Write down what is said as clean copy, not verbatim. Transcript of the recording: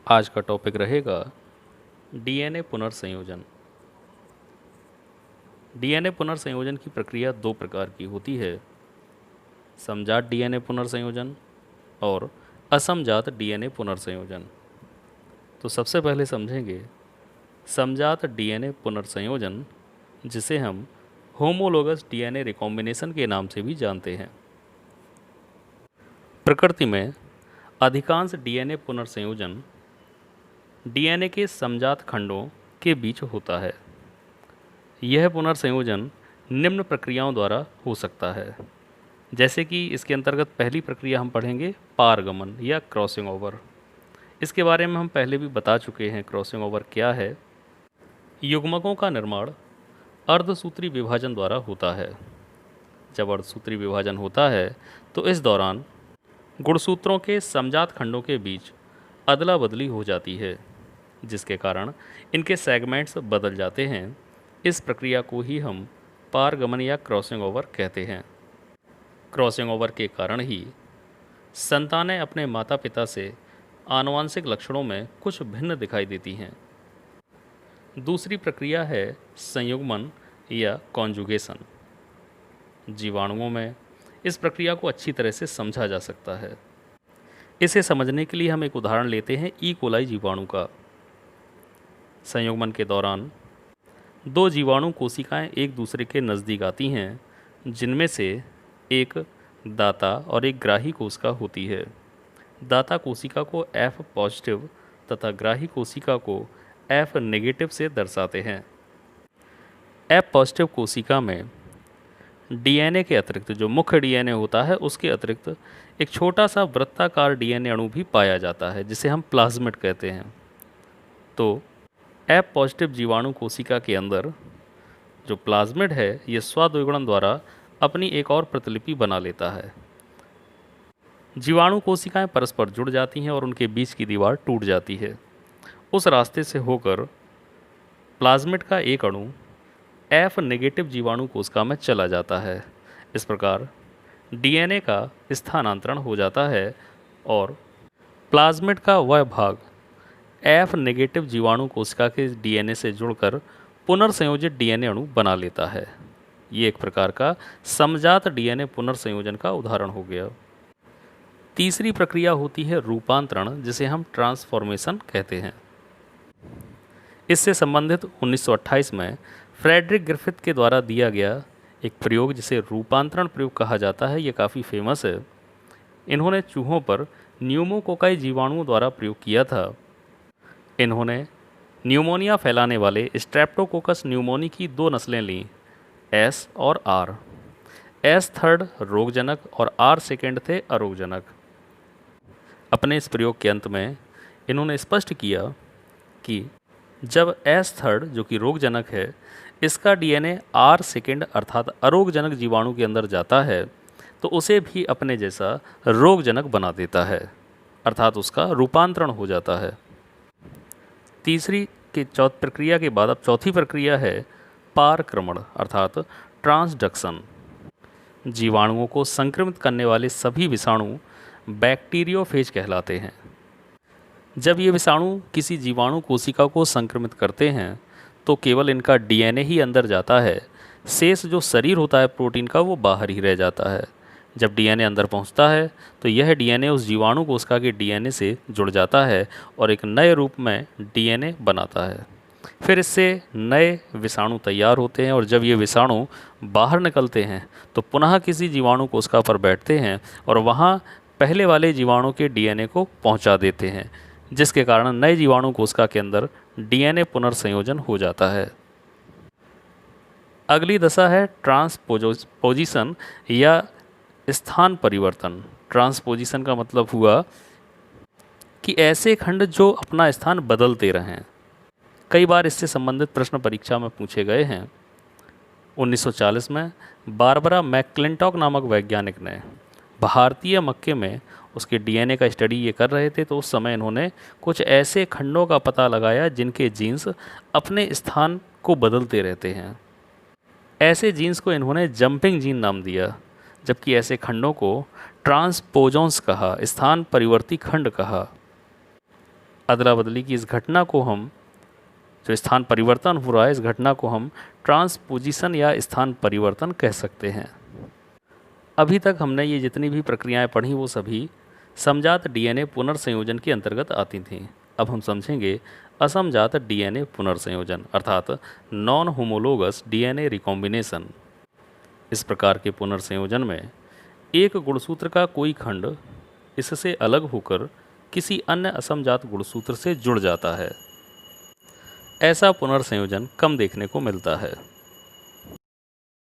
आज का टॉपिक रहेगा डीएनए पुनर्संयोजन। डीएनए पुनर्संयोजन की प्रक्रिया दो प्रकार की होती है, समजात डीएनए पुनर्संयोजन और असमजात डीएनए पुनर्संयोजन। तो सबसे पहले समझेंगे समजात डीएनए पुनर्संयोजन, जिसे हम होमोलोगस डीएनए रिकॉम्बिनेशन के नाम से भी जानते हैं। प्रकृति में अधिकांश डीएनए पुनर्संयोजन डीएनए के समजात खंडों के बीच होता है। यह पुनर्संयोजन निम्न प्रक्रियाओं द्वारा हो सकता है, जैसे कि इसके अंतर्गत पहली प्रक्रिया हम पढ़ेंगे पारगमन या क्रॉसिंग ओवर। इसके बारे में हम पहले भी बता चुके हैं क्रॉसिंग ओवर क्या है। युग्मकों का निर्माण अर्धसूत्री विभाजन द्वारा होता है। जब अर्धसूत्री विभाजन होता है तो इस दौरान गुणसूत्रों के समजात खंडों के बीच अदला बदली हो जाती है, जिसके कारण इनके सेगमेंट्स बदल जाते हैं। इस प्रक्रिया को ही हम पारगमन या क्रॉसिंग ओवर कहते हैं। क्रॉसिंग ओवर के कारण ही संतानें अपने माता पिता से आनुवंशिक लक्षणों में कुछ भिन्न दिखाई देती हैं। दूसरी प्रक्रिया है संयुग्मन या कॉन्जुगेशन। जीवाणुओं में इस प्रक्रिया को अच्छी तरह से समझा जा सकता है। इसे समझने के लिए हम एक उदाहरण लेते हैं ई कोलाई जीवाणु का। संयुग्मन के दौरान दो जीवाणु कोशिकाएं एक दूसरे के नज़दीक आती हैं, जिनमें से एक दाता और एक ग्राही कोशिका होती है। दाता कोशिका को F पॉजिटिव तथा ग्राही कोशिका को F नेगेटिव से दर्शाते हैं। F पॉजिटिव कोशिका में डीएनए के अतिरिक्त जो मुख्य डीएनए होता है, उसके अतिरिक्त एक छोटा सा वृत्ताकार डीएनए अणु भी पाया जाता है, जिसे हम प्लाज्मिड कहते हैं। तो F पॉजिटिव जीवाणु कोशिका के अंदर जो प्लाज्मिड है, ये स्वद्विगुणन द्वारा अपनी एक और प्रतिलिपि बना लेता है। जीवाणु कोशिकाएं परस्पर जुड़ जाती हैं और उनके बीच की दीवार टूट जाती है। उस रास्ते से होकर प्लाज्मिड का एक अणु F नेगेटिव जीवाणु कोशिका में चला जाता है। इस प्रकार डीएनए का स्थानांतरण हो जाता है और प्लाज्मिड का वह भाग F नेगेटिव जीवाणु कोशिका के डीएनए से जुड़कर पुनर्संयोजित डीएनए अणु बना लेता है। ये एक प्रकार का समजात डीएनए पुनर्संयोजन का उदाहरण हो गया। तीसरी प्रक्रिया होती है रूपांतरण, जिसे हम ट्रांसफॉर्मेशन कहते हैं। इससे संबंधित 1928 में फ्रेडरिक ग्रिफिथ के द्वारा दिया गया एक प्रयोग, जिसे रूपांतरण प्रयोग कहा जाता है, ये काफ़ी फेमस है। इन्होंने चूहों पर न्यूमोकोकाई जीवाणुओं द्वारा प्रयोग किया था। इन्होंने न्यूमोनिया फैलाने वाले स्ट्रेप्टोकोकस न्यूमोनी की दो नस्लें लीं, S और R। S थर्ड रोगजनक और R सेकेंड थे अरोगजनक। अपने इस प्रयोग के अंत में इन्होंने स्पष्ट किया कि जब S थर्ड, जो कि रोगजनक है, इसका डीएनए R सेकेंड अर्थात अरोगजनक जीवाणु के अंदर जाता है, तो उसे भी अपने जैसा रोगजनक बना देता है, अर्थात उसका रूपांतरण हो जाता है। तीसरी के प्रक्रिया के बाद अब चौथी प्रक्रिया है पारक्रमण अर्थात ट्रांसडक्शन। जीवाणुओं को संक्रमित करने वाले सभी विषाणु बैक्टीरियोफेज कहलाते हैं। जब ये विषाणु किसी जीवाणु कोशिका को संक्रमित करते हैं तो केवल इनका डीएनए ही अंदर जाता है, शेष जो शरीर होता है प्रोटीन का, वो बाहर ही रह जाता है। जब डीएनए अंदर पहुंचता है तो यह डीएनए उस जीवाणु कोशिका के डीएनए से जुड़ जाता है और एक नए रूप में डीएनए बनाता है। फिर इससे नए विषाणु तैयार होते हैं और जब ये विषाणु बाहर निकलते हैं तो पुनः किसी जीवाणु कोशिका पर बैठते हैं और वहाँ पहले वाले जीवाणु के डीएनए को पहुँचा देते हैं, जिसके कारण नए जीवाणु कोशिका के अंदर डीएनए पुनर्संयोजन हो जाता है। अगली दशा है ट्रांसपोजिशन या स्थान परिवर्तन। ट्रांसपोजिशन का मतलब हुआ कि ऐसे खंड जो अपना स्थान बदलते रहें। कई बार इससे संबंधित प्रश्न परीक्षा में पूछे गए हैं। 1940 में बारबरा मैकक्लिंटॉक नामक वैज्ञानिक ने भारतीय मक्के में उसके डीएनए का स्टडी ये कर रहे थे, तो उस समय इन्होंने कुछ ऐसे खंडों का पता लगाया जिनके जीन्स अपने स्थान को बदलते रहते हैं। ऐसे जीन्स को इन्होंने जंपिंग जीन नाम दिया, जबकि ऐसे खंडों को ट्रांसपोजॉन्स कहा, स्थान परिवर्ती खंड कहा। अदला बदली की इस घटना को हम, जो स्थान परिवर्तन हो रहा है, इस घटना को हम ट्रांसपोजिशन या स्थान परिवर्तन कह सकते हैं। अभी तक हमने ये जितनी भी प्रक्रियाएं पढ़ी वो सभी समजात डीएनए पुनर्संयोजन के अंतर्गत आती थीं। अब हम समझेंगे असमजात डीएनए पुनर्संयोजन अर्थात नॉन होमोलोगस डीएनए रिकॉम्बिनेशन। इस प्रकार के पुनर्संयोजन में एक गुणसूत्र का कोई खंड इससे अलग होकर किसी अन्य असमजात गुणसूत्र से जुड़ जाता है। ऐसा पुनर्संयोजन कम देखने को मिलता है।